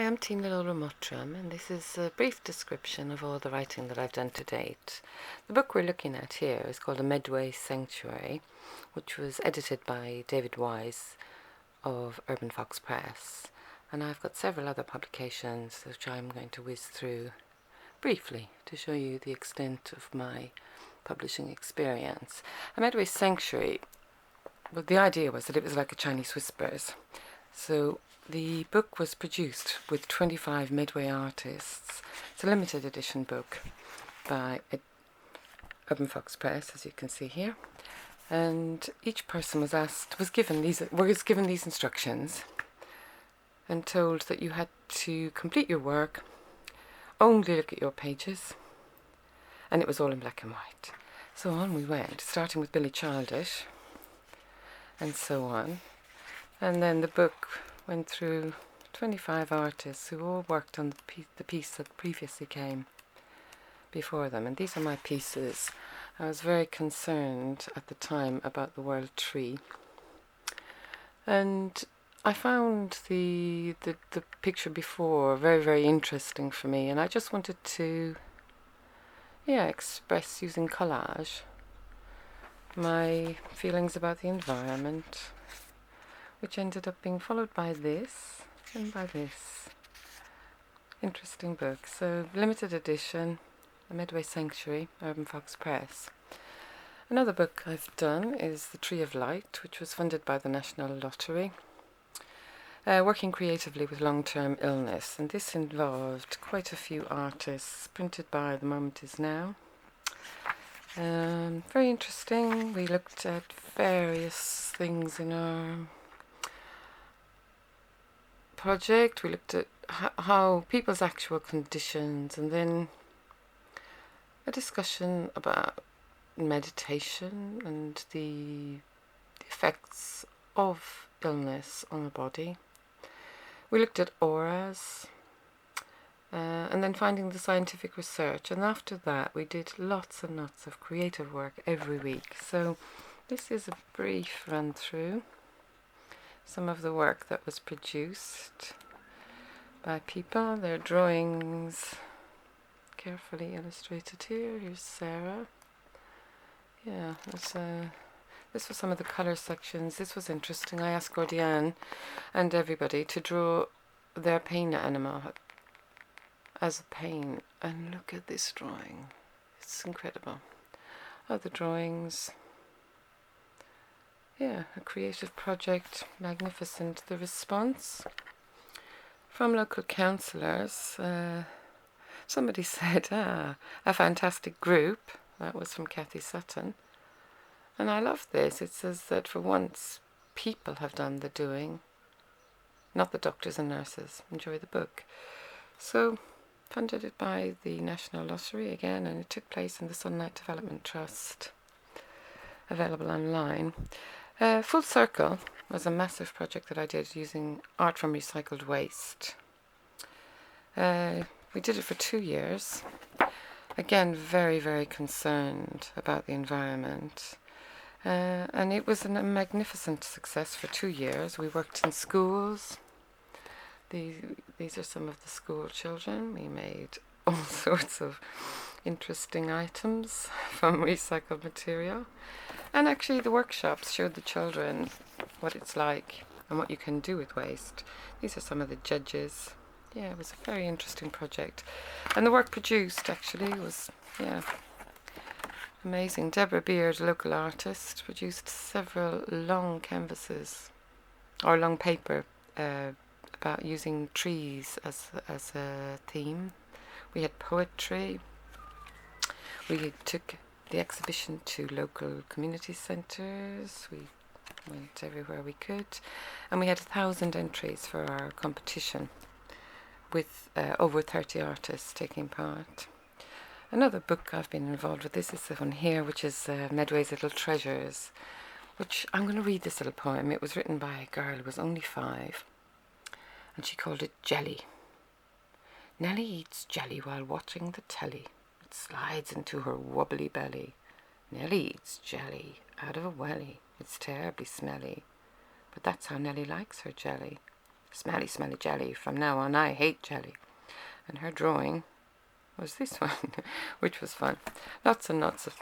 I'm Team Lawlor Mottram, and this is a brief description of all the writing that I've done to date. The book we're looking at here is called A Medway Sanctuary, which was edited by David Wise of Urban Fox Press, and I've got several other publications which I'm going to whiz through briefly to show you the extent of my publishing experience. A Medway Sanctuary, well, the idea was that it was like a Chinese Whispers. So the book was produced with 25 Medway artists. It's a limited edition book by Urban Fox Press, as you can see here. And each person was given these instructions and told that you had to complete your work, only look at your pages, and it was all in black and white. So on we went, starting with Billy Childish, and so on. And then the book went through 25 artists who all worked on the piece that previously came before them. And these are my pieces. I was very concerned at the time about the world tree. And I found the picture before very, very interesting for me. And I just wanted to, express using collage my feelings about the environment, which ended up being followed by this and by this. Interesting book. So, limited edition, The Medway Sanctuary, Urban Fox Press. Another book I've done is The Tree of Light, which was funded by the National Lottery, working creatively with long-term illness. And this involved quite a few artists, printed by The Moment Is Now. Very interesting. We looked at various things in our project. We looked at how people's actual conditions, and then a discussion about meditation and the effects of illness on the body. We looked at auras, and then finding the scientific research, and after that we did lots and lots of creative work every week. So this is a brief run through some of the work that was produced by people, their drawings carefully illustrated here. Here's Sarah. This was some of the colour sections. This was interesting. I asked Gordian and everybody to draw their pain animal as a pain, and look at this drawing. It's incredible. Other drawings. A creative project, magnificent. The response from local councillors, somebody said, a fantastic group. That was from Kathy Sutton. And I love this. It says that for once people have done the doing, not the doctors and nurses. Enjoy the book. So, funded it by the National Lottery again, and it took place in the Sunlight Development Trust. Available online. Full Circle was a massive project that I did using art from recycled waste. We did it for 2 years. Again, very, very concerned about the environment. And it was a magnificent success for 2 years. We worked in schools. These are some of the school children. We made all sorts of interesting items from recycled material. And actually the workshops showed the children what it's like and what you can do with waste. These are some of the judges. It was a very interesting project. And the work produced actually was, amazing. Deborah Beard, a local artist, produced several long canvases, or long paper, about using trees as a theme. We had poetry. We took the exhibition to local community centres. We went everywhere we could, and we had 1,000 entries for our competition, with over 30 artists taking part. Another book I've been involved with, this is the one here, which is Medway's Little Treasures, which I'm going to read this little poem. It was written by a girl who was only 5, and she called it Jelly. Nellie eats jelly while watching the telly. It slides into her wobbly belly. Nellie eats jelly out of a welly. It's terribly smelly, but that's how Nellie likes her jelly. smelly, smelly jelly. From now on, I hate jelly. And her drawing was this one, which was fun. Lots and lots of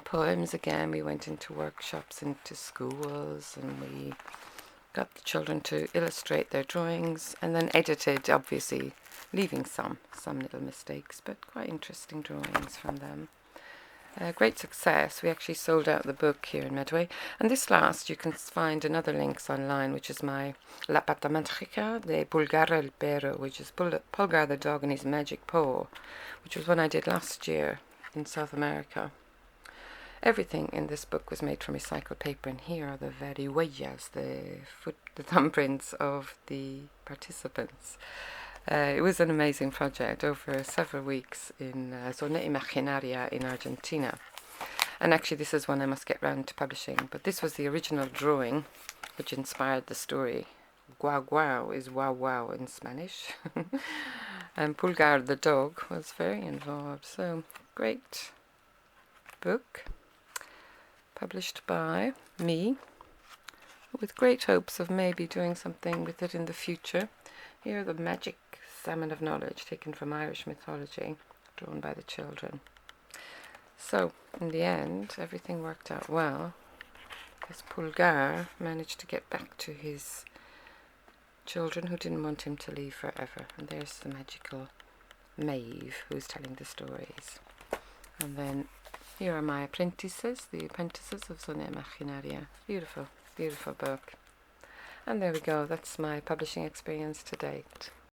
poems again. We went into workshops, into schools, and we got the children to illustrate their drawings and then edited, obviously leaving some little mistakes, but quite interesting drawings from them. Great success. We actually sold out the book here in Medway. And this last, you can find another links online, which is my La Pata Magica de Pulgar el Perro, which is Pulgar the dog and his magic paw, which was one I did last year in South America. Everything in this book was made from recycled paper, and here are the very huellas, the thumbprints of the participants. It was an amazing project over several weeks in Zona Imaginaria in Argentina. And actually this is one I must get round to publishing, but this was the original drawing which inspired the story. Guau guau is wow wow in Spanish. And Pulgar the dog was very involved. So great book, published by me, with great hopes of maybe doing something with it in the future. Here are the magic salmon of knowledge taken from Irish mythology, drawn by the children. So in the end, everything worked out well, because Pulgar managed to get back to his children who didn't want him to leave forever. And there's the magical Maeve who's telling the stories. And then here are my apprentices, the apprentices of Zona Imaginaria. Beautiful, beautiful book. And there we go, that's my publishing experience to date.